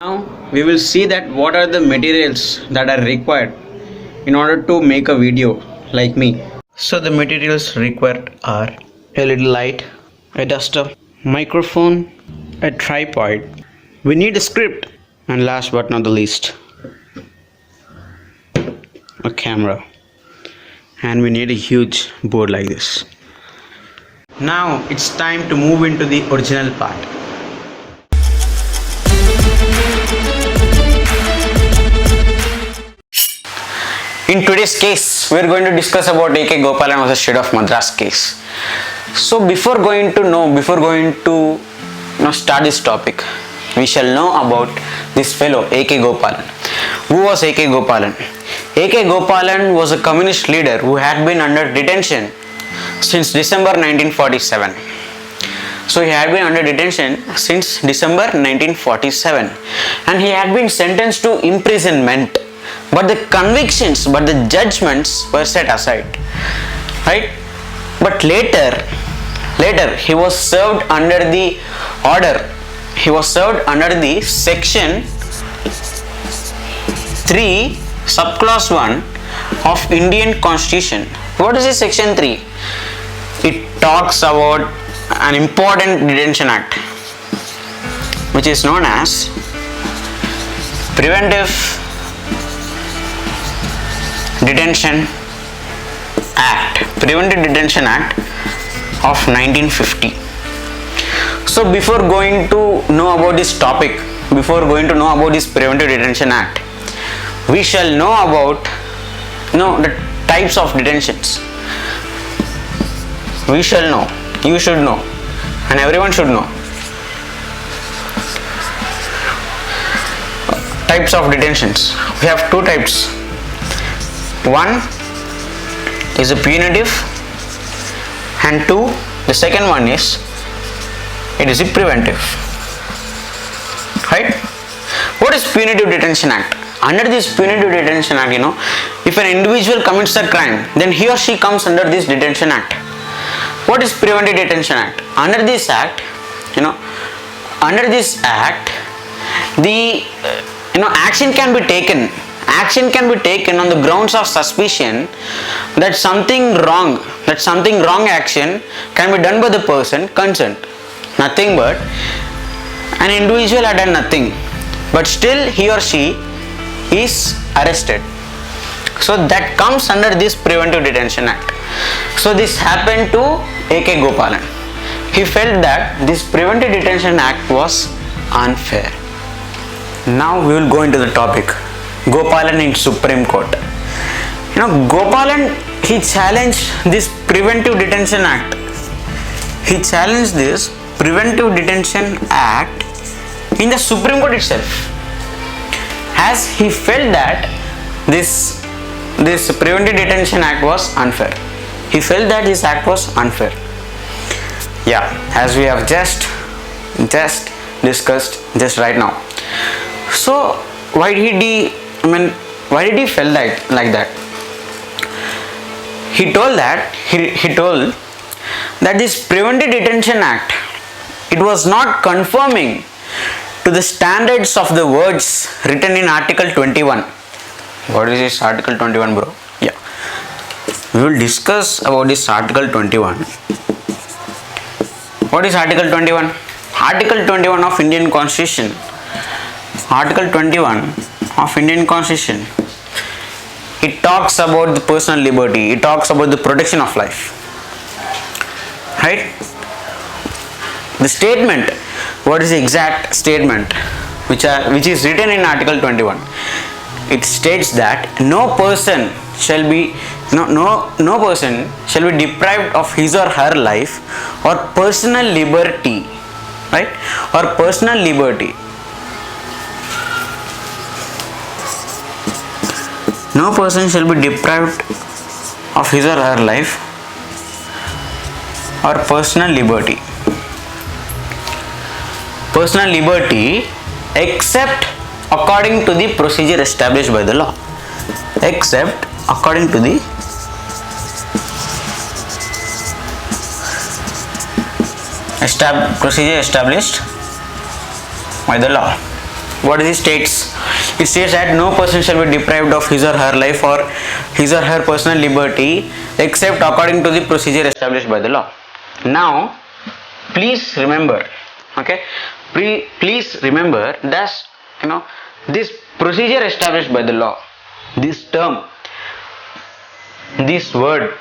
Now we will see that what are the materials that are required in order to make a video like me. So the materials required are a little light, a duster, microphone, a tripod. We need a script, and last but not the least, a camera. And we need a huge board like this. Now it's time to move into the original part. In today's case, we are going to discuss about A.K. Gopalan versus State of Madras case. So before going to start this topic, we shall know about this fellow A.K. Gopalan. Who was A.K. Gopalan? A.K. Gopalan was a communist leader who had been under detention since December 1947. So he had been under detention since December 1947 and he had been sentenced to imprisonment. But the convictions, but the judgments were set aside, right? But later he was served under the order. He was served under the section 3, subclause 1 of Indian Constitution. What is this section 3? It talks about an important detention act, which is known as Preventive Detention Act, Preventive Detention Act of 1950. So before going to know about this topic, before going to know about this Preventive Detention Act, we shall know about the types of detentions. We shall know, you should know, and everyone should know. Types of detentions. We have two types. One is a punitive and the second one is a preventive, right? What is Punitive Detention Act? Under this Punitive Detention Act, if an individual commits a crime, then he or she comes under this Detention Act. What is Preventive Detention Act? Under this act, the action can be taken. Action can be taken on the grounds of suspicion that something wrong action can be done by the person concerned. Nothing but an individual had done nothing, but still he or she is arrested. So that comes under this Preventive Detention Act. So this happened to A.K. Gopalan. He felt that this Preventive Detention Act was unfair. Now we will go into the topic. Gopalan in Supreme Court. Gopalan, he challenged this Preventive Detention Act. He challenged this Preventive Detention Act in the Supreme Court itself, as he felt that this Preventive Detention Act was unfair. He felt that this act was unfair. Yeah, as we have just discussed just right now. So why did he feel like that? He told that this Preventive Detention Act, it was not conforming to the standards of the words written in Article 21. What is this Article 21, bro? Yeah, we will discuss about this Article 21. What is Article 21? Article 21 of Indian Constitution. Article 21 of Indian Constitution. It talks about the personal liberty. It talks about the protection of life. Right? The statement. What is the exact statement which is written in Article 21? It states that no person shall be deprived of his or her life or personal liberty. Right? Or personal liberty. No person shall be deprived of his or her life or personal liberty. Personal liberty except according to the procedure established by the law. Except according to the procedure established by the law. what is it states? It states that no person shall be deprived of his or her life or his or her personal liberty except according to the procedure established by the law. Now please remember, okay, please remember that this procedure established by the law, this term, this word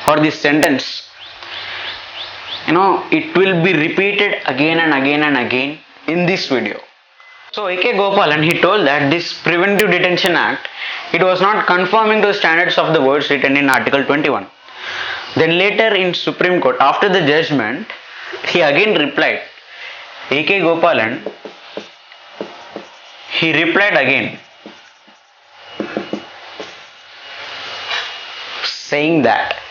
or this sentence, it will be repeated again and again and again in this video. So A.K. Gopalan, he told that this Preventive Detention Act, it was not conforming to the standards of the words written in Article 21. Then later in Supreme Court, after the judgment, he again replied. A.K. Gopalan, he replied again, saying that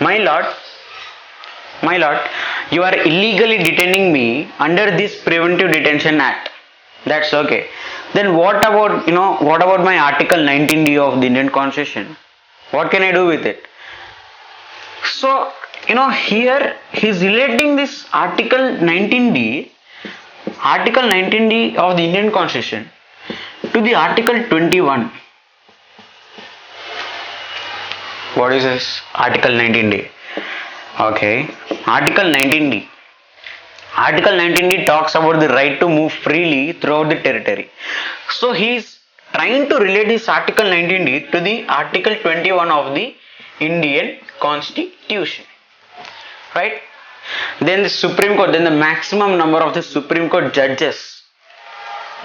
my lord, you are illegally detaining me under this Preventive Detention Act. That's okay. Then what about my Article 19D of the Indian Constitution? What can I do with it? So here he is relating this Article 19D of the Indian Constitution to the Article 21. What is this Article 19D? Okay, Article 19D. Article 19D talks about the right to move freely throughout the territory. So he is trying to relate this Article 19D to the Article 21 of the Indian Constitution. Right? Then the Supreme Court, then the maximum number of the Supreme Court judges,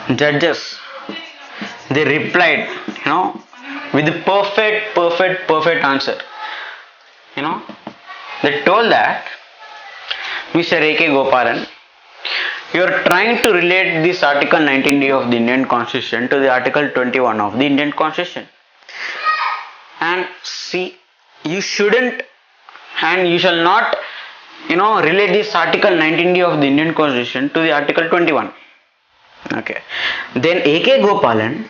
they replied, with the perfect answer. They told that, Mr. A.K. Gopalan, you are trying to relate this Article 19D of the Indian Constitution to the Article 21 of the Indian Constitution. And see, you shouldn't and you shall not, relate this Article 19D of the Indian Constitution to the Article 21. Okay. Then A.K. Gopalan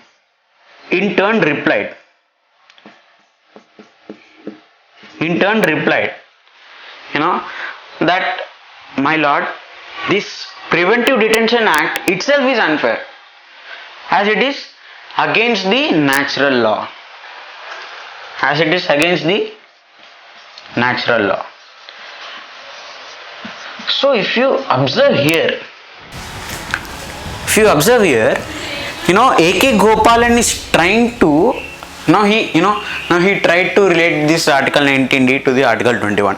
in turn replied, that my lord, this Preventive Detention Act itself is unfair as it is against the natural law. So if you observe here, A.K. Gopalan is trying to he tried to relate this Article 19D to the Article 21.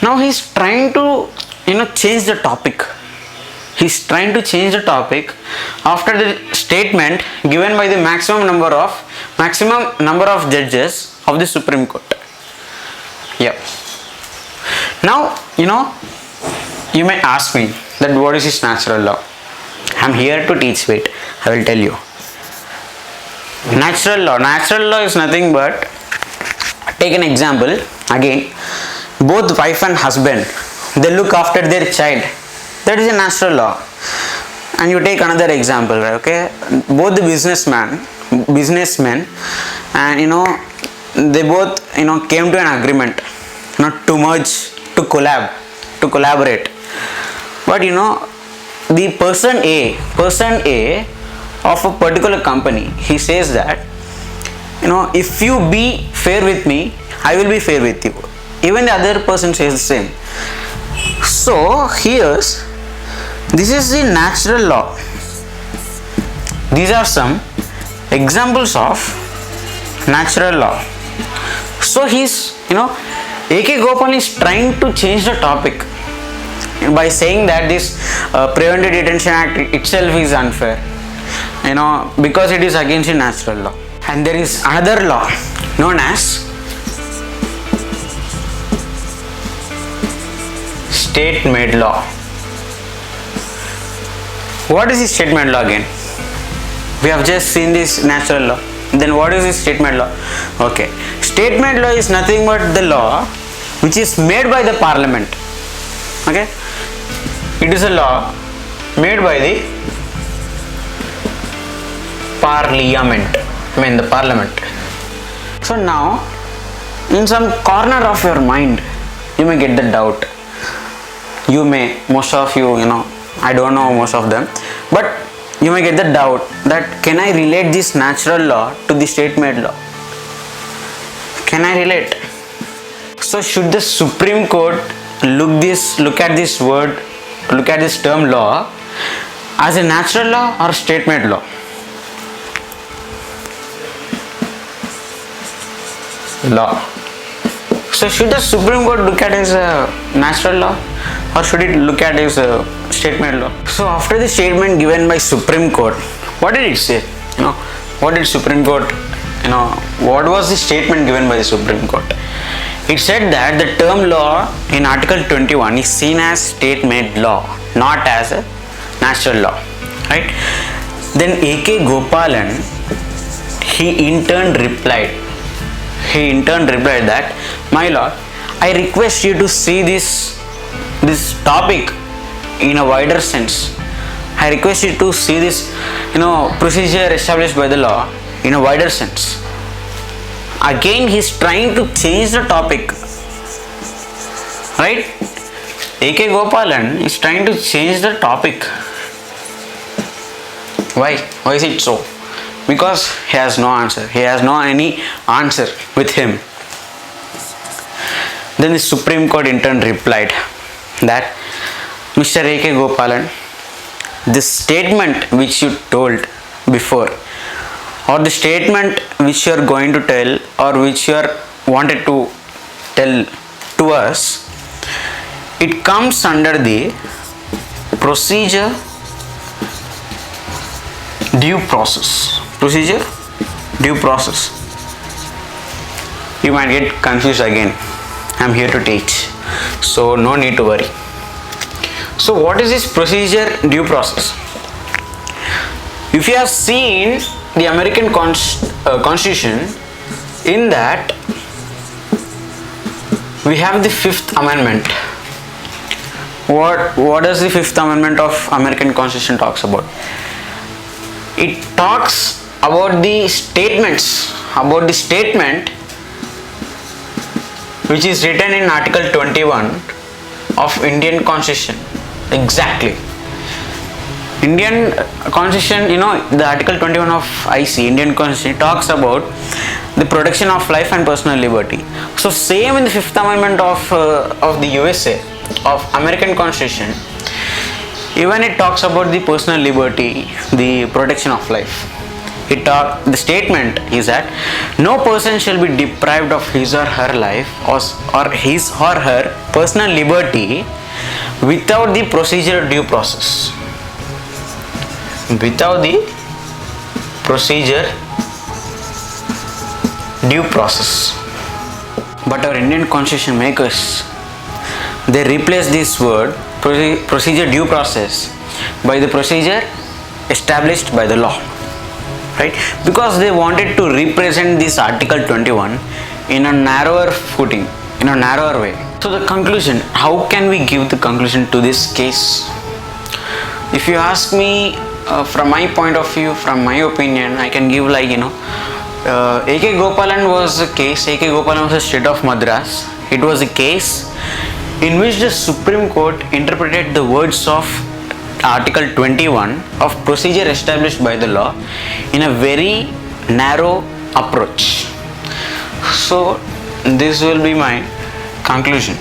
Now he is trying to change the topic. He is trying to change the topic after the statement given by the maximum number of judges of the Supreme Court. Yep. Now you may ask me that what is this natural law? I am here to teach. Wait, I will tell you. Natural law is nothing but, take an example again, both wife and husband, they look after their child. That is a natural law. And you take another example, okay, both the businessmen and they both came to an agreement to merge, to collaborate. But the person A of a particular company, he says that if you be fair with me, I will be fair with you. Even the other person says the same. So this is the natural law. These are some examples of natural law. So A.K. Gopalan is trying to change the topic by saying that this Preventive Detention Act itself is unfair, because it is against the natural law. And there is another law known as state-made law. What is the state-made law again? We have just seen this natural law. Then what is this state-made law? Okay, state-made law is nothing but the law which is made by the parliament. Okay, it is a law made by the parliament. The parliament. So now, in some corner of your mind, you may get the doubt. you may, most of you, I don't know most of them, but you may get the doubt that can I relate this natural law to the state made law? Can I relate? So should the Supreme Court look at this term law as a natural law or state made law? Law. So should the Supreme Court look at it as a natural law or should it look at it as a state made law? So after the statement given by Supreme Court, what did it say? What did Supreme Court, what was the statement given by the Supreme Court? It said that the term law in Article 21 is seen as state made law, not as a natural law, right? Then A.K. Gopalan, he in turn replied that, my lord, I request you to see this topic in a wider sense. I request you to see this procedure established by the law in a wider sense. Again he is trying to change the topic, right? A.K. Gopalan is trying to change the topic. Why is it so? Because he has no answer. He has no any answer with him. Then the Supreme Court in turn replied that, Mr. A.K. Gopalan, the statement which you told before, or the statement which you are going to tell, or which you are wanted to tell to us, it comes under the procedure due process. Procedure due process. You might get confused again. I am here to teach, so no need to worry. So what is this procedure due process? If you have seen the American Constitution, in that we have the Fifth Amendment. What does the Fifth Amendment of American Constitution talks about? It talks about the statement which is written in Article 21 of Indian Constitution. Exactly. Indian Constitution, the Article 21 of IC, Indian Constitution, talks about the protection of life and personal liberty. So same in the Fifth Amendment of the USA, of American Constitution, even it talks about the personal liberty, the protection of life. The statement is that no person shall be deprived of his or her life or his or her personal liberty without the procedure due process. Without the procedure due process. But our Indian Constitution makers, they replace this word procedure due process by the procedure established by the law, right? Because they wanted to represent this Article 21 in a narrower footing, in a narrower way. So the conclusion, how can we give the conclusion to this case? If you ask me, from my point of view, from my opinion, I can give A.K. Gopalan was a case. A.K. Gopalan was a state of Madras. It was a case in which the Supreme Court interpreted the words of Article 21 of procedure established by the law in a very narrow approach. So this will be my conclusion.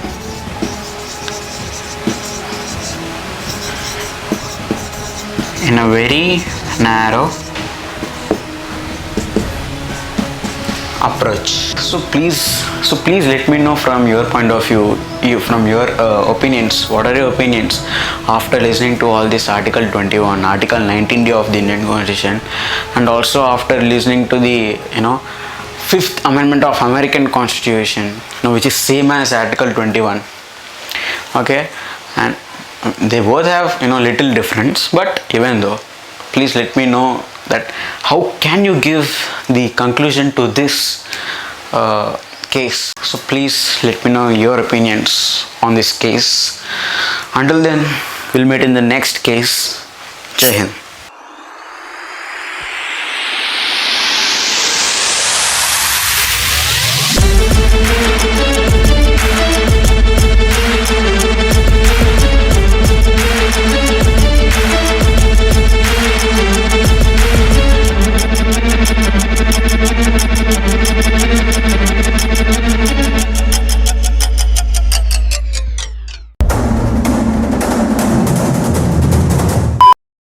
In a very narrow approach. So please let me know from your point of view, from your opinions. What are your opinions after listening to all this Article 21, Article 19D of the Indian Constitution, and also after listening to the Fifth Amendment of American Constitution, which is same as Article 21. Okay, and they both have little difference, but even though, please let me know that how can you give the conclusion to this case. So please let me know your opinions on this case. Until then, we'll meet in the next case. Jai Hind.